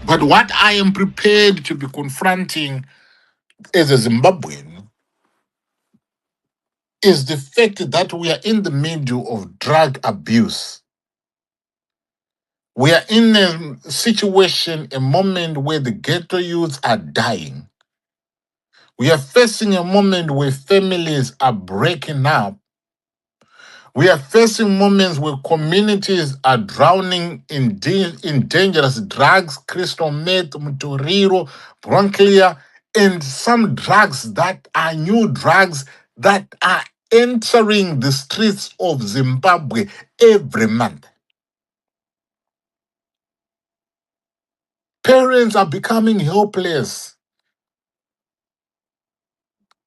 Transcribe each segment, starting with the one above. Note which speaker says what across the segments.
Speaker 1: But what I am prepared to be confronting as a Zimbabwean is the fact that we are in the middle of drug abuse. We are in a situation, a moment where the ghetto youths are dying. We are facing a moment where families are breaking up. We are facing moments where communities are drowning in dangerous drugs, crystal meth, mutoriro, bronchlia, and some drugs that are new drugs that are entering the streets of Zimbabwe every month. Parents are becoming helpless.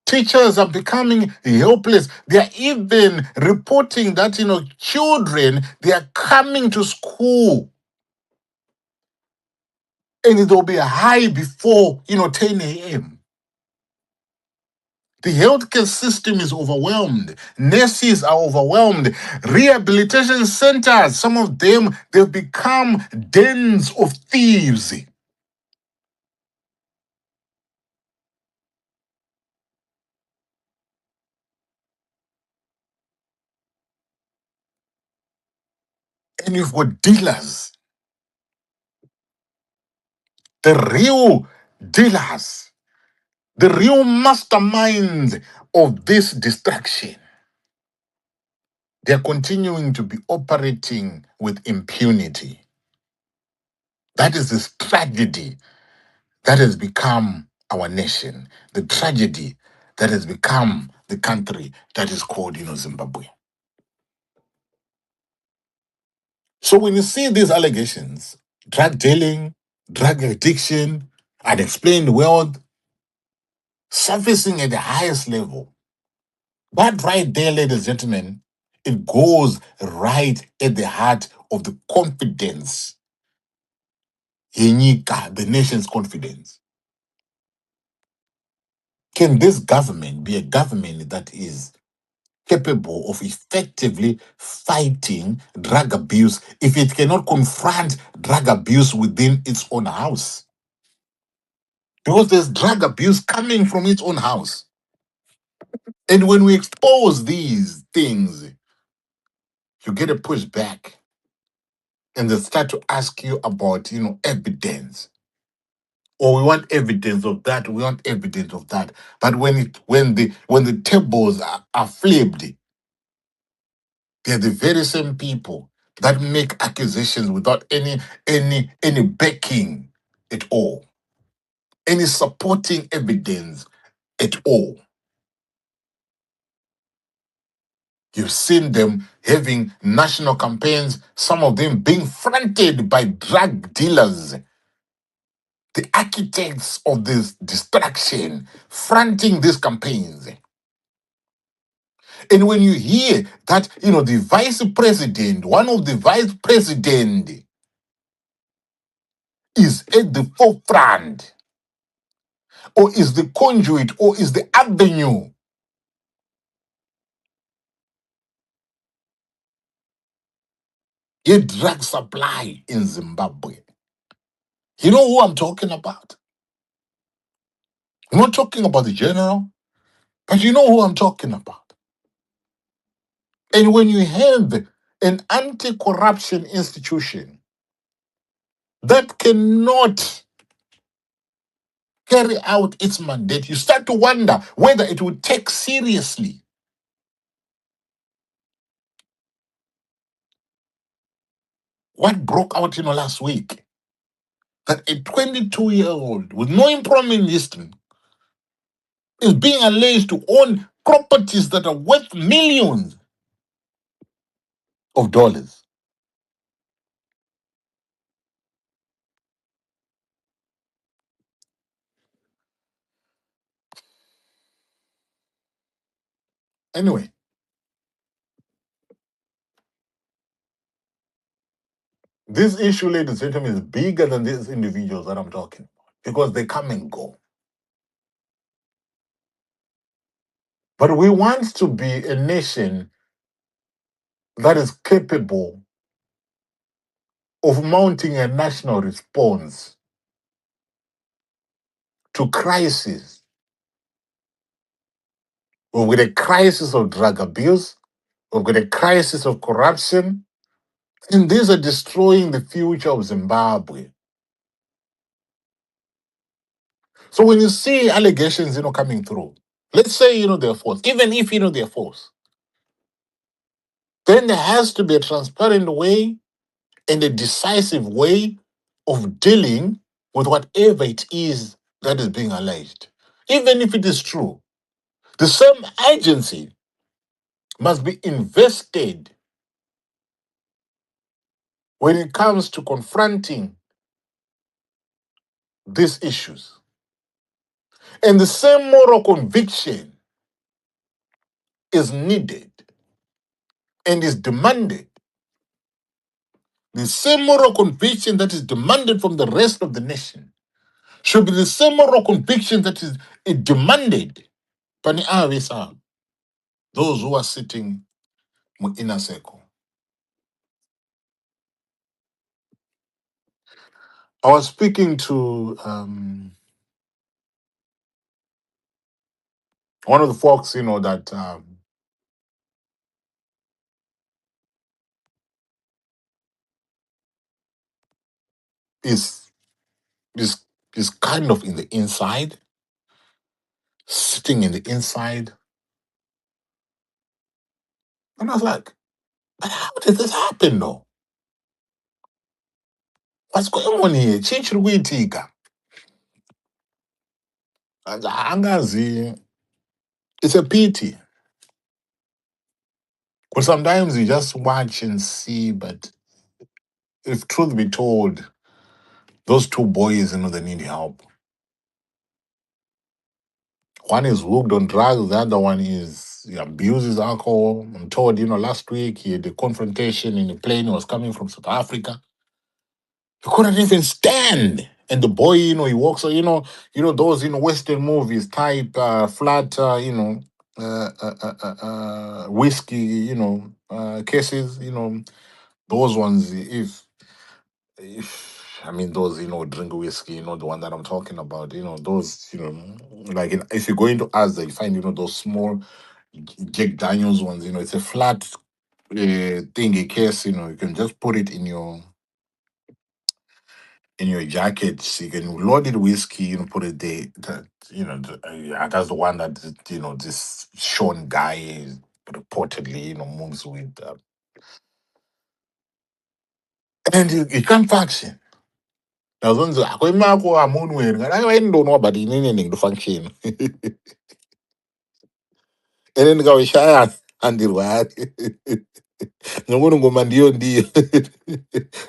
Speaker 1: Teachers are becoming helpless. They are even reporting that, children, they are coming to school and it will be high before, 10 a.m. The healthcare system is overwhelmed. Nurses are overwhelmed. Rehabilitation centers, some of them, they've become dens of thieves. And you've got dealers, the real dealers, the real masterminds of this distraction. They're continuing to be operating with impunity. That is this tragedy that has become our nation, the tragedy that has become the country that is called, Zimbabwe. So when you see these allegations, drug dealing, drug addiction, unexplained wealth surfacing at the highest level, that right there, ladies and gentlemen, it goes right at the heart of the confidence, yenyika, the nation's confidence. Can this government be a government that is capable of effectively fighting drug abuse if it cannot confront drug abuse within its own house? Because there's drug abuse coming from its own house. And when we expose these things, you get a pushback and they start to ask you about, evidence. Or we want evidence of that, we want evidence of that. But when the tables are flipped, they're the very same people that make accusations without any backing at all, any supporting evidence at all. You've seen them having national campaigns, some of them being fronted by drug dealers, the architects of this distraction, fronting these campaigns. And when you hear that, the vice president, one of the vice president is at the forefront, or is the conduit, or is the avenue, a drug supply in Zimbabwe. You know who I'm talking about? I'm not talking about the general, but you know who I'm talking about. And when you have an anti-corruption institution that cannot carry out its mandate, you start to wonder whether it will take seriously what broke out, last week. That a 22-year-old with no employment history is being alleged to own properties that are worth millions of dollars. Anyway, this issue, ladies and gentlemen, is bigger than these individuals that I'm talking about because they come and go. But we want to be a nation that is capable of mounting a national response to crisis. We've got a crisis of drug abuse. We've got a crisis of corruption. And these are destroying the future of Zimbabwe. So when you see allegations, coming through, let's say, they're false, even if, they're false, then there has to be a transparent way and a decisive way of dealing with whatever it is that is being alleged. Even if it is true, the same agency must be invested when it comes to confronting these issues. And the same moral conviction is needed and is demanded. The same moral conviction that is demanded from the rest of the nation should be the same moral conviction that is demanded by those who are sitting in inner circle. I was speaking to one of the folks, that is is is kind of in the inside, sitting in the inside, and I was like, "But how did this happen, though? What's going on here? Change Ruitika." Angazi, it's a pity. Because sometimes you just watch and see, but if truth be told, those two boys, they need help. One is hooked on drugs, the other one he abuses alcohol. I'm told, last week he had a confrontation in a plane. He was coming from South Africa. He couldn't even stand. And the boy, he walks, those, Western movies type, flat, whiskey, cases, those ones, if I mean those, drink whiskey, the one that I'm talking about, those, like if you go into Asda, you find, those small Jack Daniels ones, it's a flat thing, a case, you can just put it in your jacket. So you can load it whiskey, put it there. That's the one that this Sean guy is reportedly, moves with, and he can't function. Now, those are Marco Amun wearing. I don't know about the meaning to function. And then go shy and the word. No one go mandio ndio.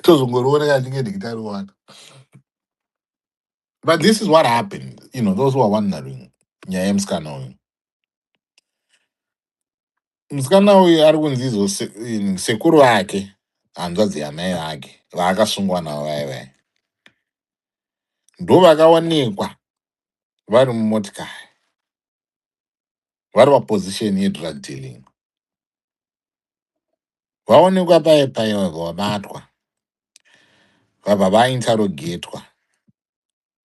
Speaker 1: Tozungurone I think the one. But this is what happened. Those who are wondering. Nyaya msikana uyu. Msikana uyu ari kunzizo sekuru wake hanzvadzi yamai vake vaakasungwa navo vaiva. Ndo vakawanikwa vari mumotikari. Vari paposition yedrug dealing. Vaonekwa paipa vabatwa. Vabva vaintarogetwa.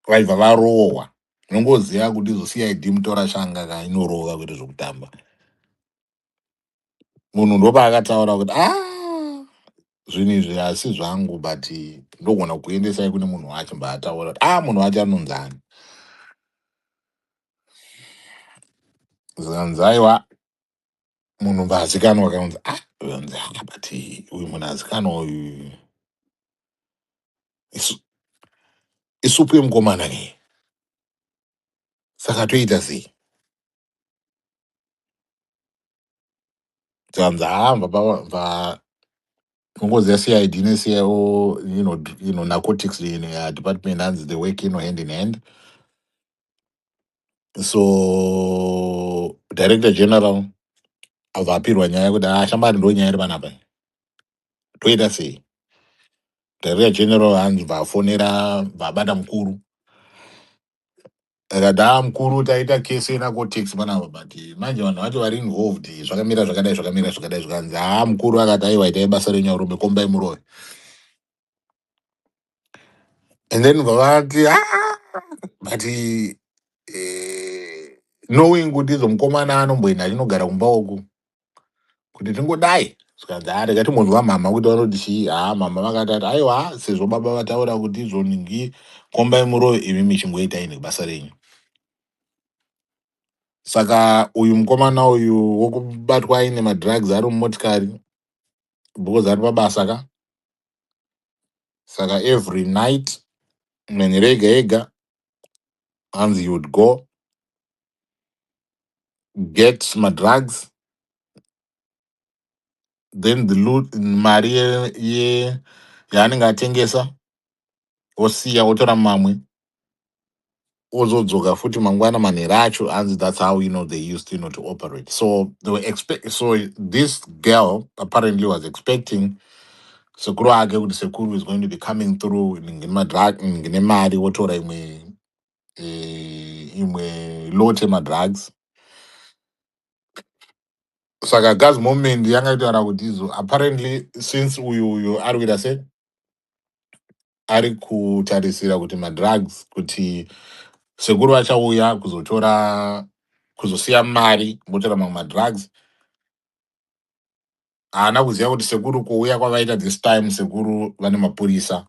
Speaker 1: Vaibva varohwa. Unongoziva kuti CID mutora shanga inorovha kuita zvokutamba. Munhu ndopaakataura kuti zvinhu izvi hasi zvangu, but ndogona kuendesai kune munhu wacho mbaataura kuti munhu wacho anonzani. Zikanzi aiwa munhu mbaazikanwa akanzi but uyu munhu azikanwa uyu isupu yemukomana nei. Saka toita sei? Tikanzi mbva Because the CID and CIO, narcotics department hands they work hand in hand. So Director General avapirwa nyaya yekuti shambani ndo nyaya iri panapa. Toita sei? Director General hanzi vafonera vabata mukuru. Akati mukuru taita kesi yenarcotics panapa, but manje vanhu vacho vari involved zvakamira zvakadai zvikanzi mukuru akati aiwa itai basa renyu aurombe kombai murove. And then vavati but knowing kuti izo mukomana anomboenda achinogara kumba uku kuti tingodai zvikanzi rega timbonzwa mama kuti vanoti chii. Mama vakati ati aiwa sezvo baba vataura kuti izvonhingi kombai murove imi michingoitai nebasa renyu. Saka uyu mukomana uyu wokubatwa aine madrugs ari mumotikari because ari pabasa ka. Saka every night manhero ega ega hanzi he would go get madrugs, then the loot mari yaanenge atengesa osiya otora mamwe ozodzoka futi mangwana manhero acho. And that's how they used to operate. So they were so this girl apparently was expecting sekuru ake kuti sekuru is going to be coming through ngine mari wotora imwe lote madrugs. Saka gas moment yanga itaura kuti izo apparently since uyu ari kuita sei ari kutarisira kuti madrugs kuti sekuru vachauya kuzosiya mari votora mamwe madrugs. Haana kuziva kuti sekuru kuuya kwavaita this time sekuru vane mapurisa.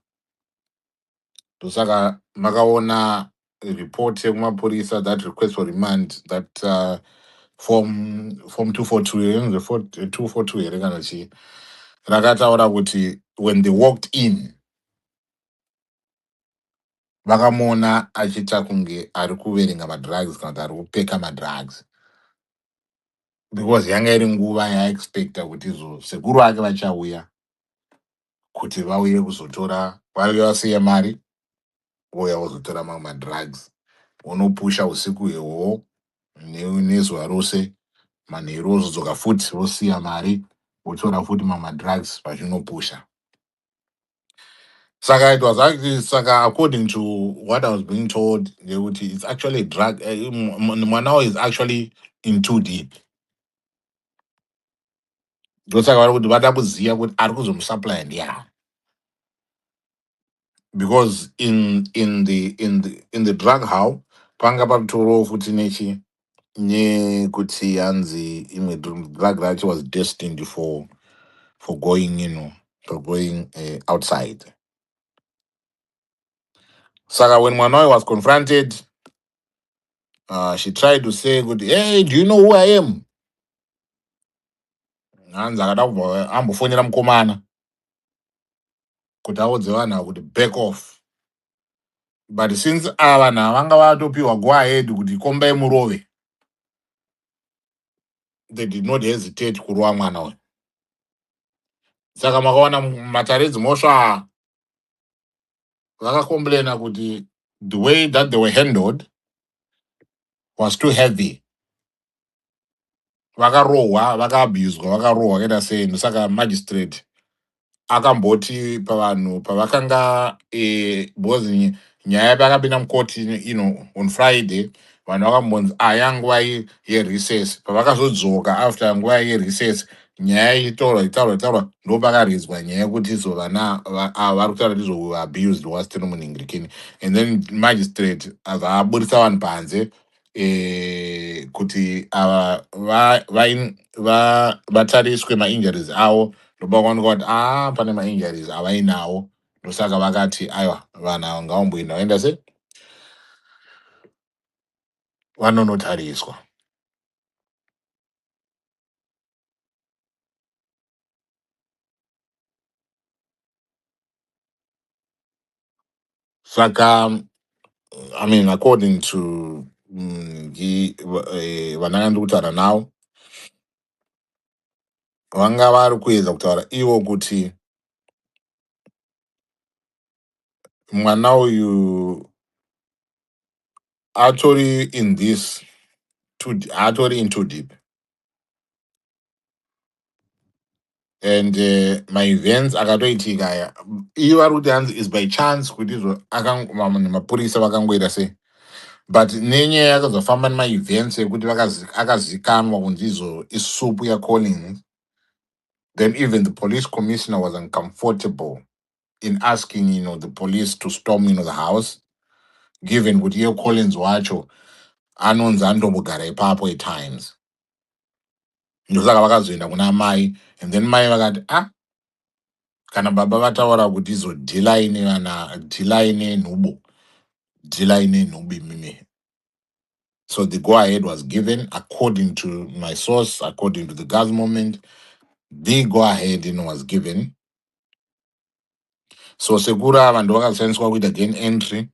Speaker 1: Ndosaka makaona report yekumapurisa that request for remand that form 242 242 here kana chii rakataura kuti when they walked in vakamuona achiita kunge ari kuverenga madrugs kana kuti ari kupeka madrugs, because yanga iri nguva yaexpecta kuti izo sekuru ake vachauya kuti vauye kuzotora vauye vasiye mari vouya vozotora mamwe madrugs. Unopusha usiku ihwohwo nezuva rose, manheru ozodzoka futi vosiya mari votora futi mamwe madrugs vachinopusha. Saka it was actually, saka according to what I was being told, it's actually a drug. Mwanao is actually in too deep. Ndosaka vari kuti vada kuziva kuti ari kuzomusupply ndiani. Because in the drug house panga patoro futi nekuti hanzi imwe drug racho was destined for going for going outside. Saka when Mwanao was confronted, she tried to say, hey, do you know who I am? Hanzi akada kubva ambofonera mukomana kuti audze vanhu kuti back off. But since vanhu vanga vatopiwa go ahead kuti kombai murove, they did not hesitate kurova mwana uyu. Saka makaona mataredzi mosva vakakomplaina kuti the way that they were handled was too heavy. Vakarohwa, vakaabuswa, vakarohwa kaita sei. Ndosaka magistrate akamboti pavanhu pavakanga because nyaya pakapinda mukoti on Friday, vanhu vakambonzi yanguva yerecess. Pavakazodzoka after nguva yerecess, nyaya itaurwa ndopakaridzwa nyaya yekuti izo vana vari kutaura kuti izo abused was tenomunhingirikini. And then magistrate aburisa vanhu panze kuti ava vatariswe mainjuries avo. Ndopakaoneka kuti pane mainjuries avainawo. Ndosaka vakati aiwa vanhu ava ngavamboenda vaenda sei vanonotariswa. Saka I mean according to vananga ndiri kutaura navo vanga vari kuedza kutaura ivo kuti mwana uyu atori in this atori in too deep. And my events akatoitika aya ivo vari kuti hanzi is by chance kuti izvo mapurisa vakangoita sei. But nenyaya yakazofamba nemaevents ekuti akazikanwa kunzi izvo isupu yaCollins, then even the police commissioner was uncomfortable in asking the police to storm the house, given kuti iye Collins wacho anonzi anotombogara ipapo at times. Ndosaka vakazoenda kuna mai, and then mai vakati kana baba vataura kuti izodhila ine vana, dhila ine nhubu, dhila ine nhubu imimi. So the go ahead was given according to my source, according to the government. The go ahead was given. So Segura vanhu vakashandiswa kuita gain entry.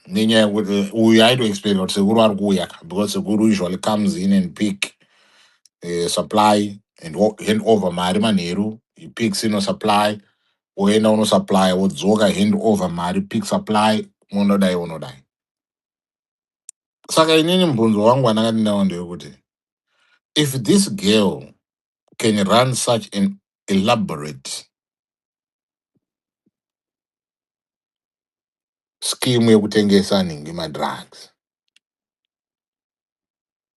Speaker 1: Nenyaya yekuti uyu aitoexpecta kuti Seguru ari kuuya, because Seguru usually comes in and pick supply and hand over mari manheru. He picks supply, woenda unosupply, wodzoka hand over mari, pick supply, unodai. Saka inini mubvunzo wangu wandakati ndinawo ndeyekuti, if this girl can run such an elaborate scheme yekutengesa ningi madrugs,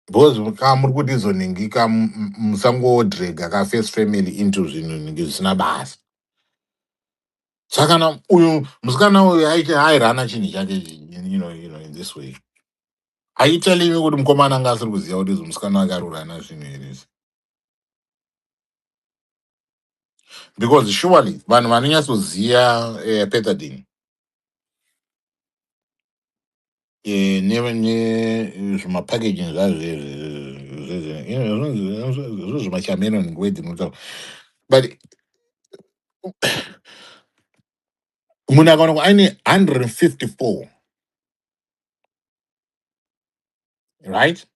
Speaker 1: because kama muri kuti izoningi musangodrega ka-first family into zvinhu ningi zvisina basa. Saka kana uyu musikana uyu airana chinhu chake in this way, haitelli me kuti mukomana anga asiri kuziva kuti izvo musikana wake ari kurana zvinhu izvi. Because surely vanhu vanonyatsoziva pethadine nezvimapackaging zvazvo zvimachameno ngwedzi munotaura, but munhu akaonekwa aine 154, right?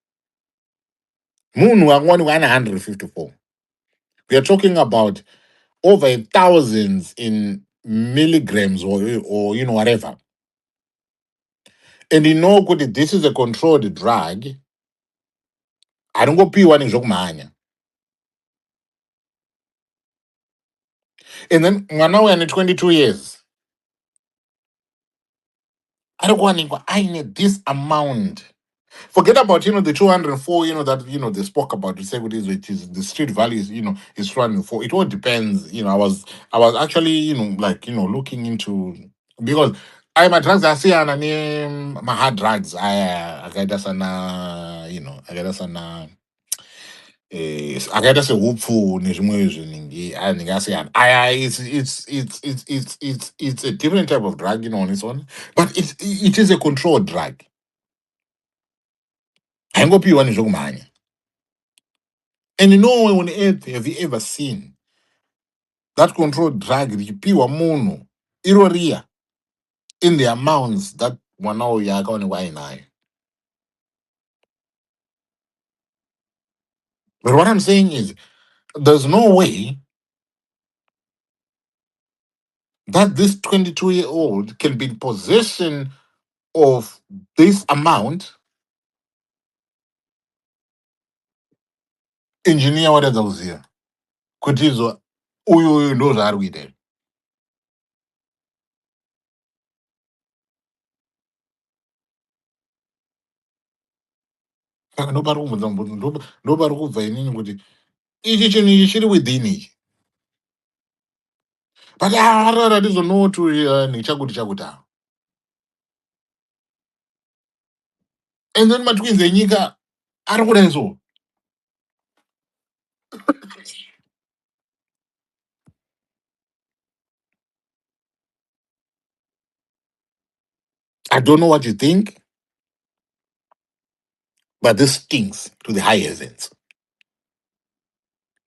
Speaker 1: Munhu akaonekwa aine 154, we are talking about over thousands in milligrams or whatever. And you know kuti this is a controlled drug, haringopiwa nezvokumhanya. And then mwana uyu ane 22 years ari kuwanikwa aine this amount. Forget about the 204 that they spoke about. To say what it is the street value is is 204. It all depends. I was actually looking into, because I my drugs I see and my hard drugs I got us I got us akaita sehupfu nezvimwe zvinhu ndingasiyana. It's a different type of drug on its own, but it is a controlled drug. Haingopiwa nezvokumhanya. And nowhere on earth have you ever seen that controlled drug richipiwa munhu iroriya in the amounts that mwana uyu akaonekwa ainayo. But what I'm saying is, there's no way that this 22-year-old can be in possession of this amount. Engineer watadzakuziva kuti izvo uyu ndo zvaari kuita. Saka ndopari kubvunza mubvunzo, ndopari kubva inini kuti ichi chinhu ichi chiri within ichi. But hatizonowo nechakuti chakuta. And then matwinzi enyika ari kudai so. I don't know what you think, but this stinks to the high heavens.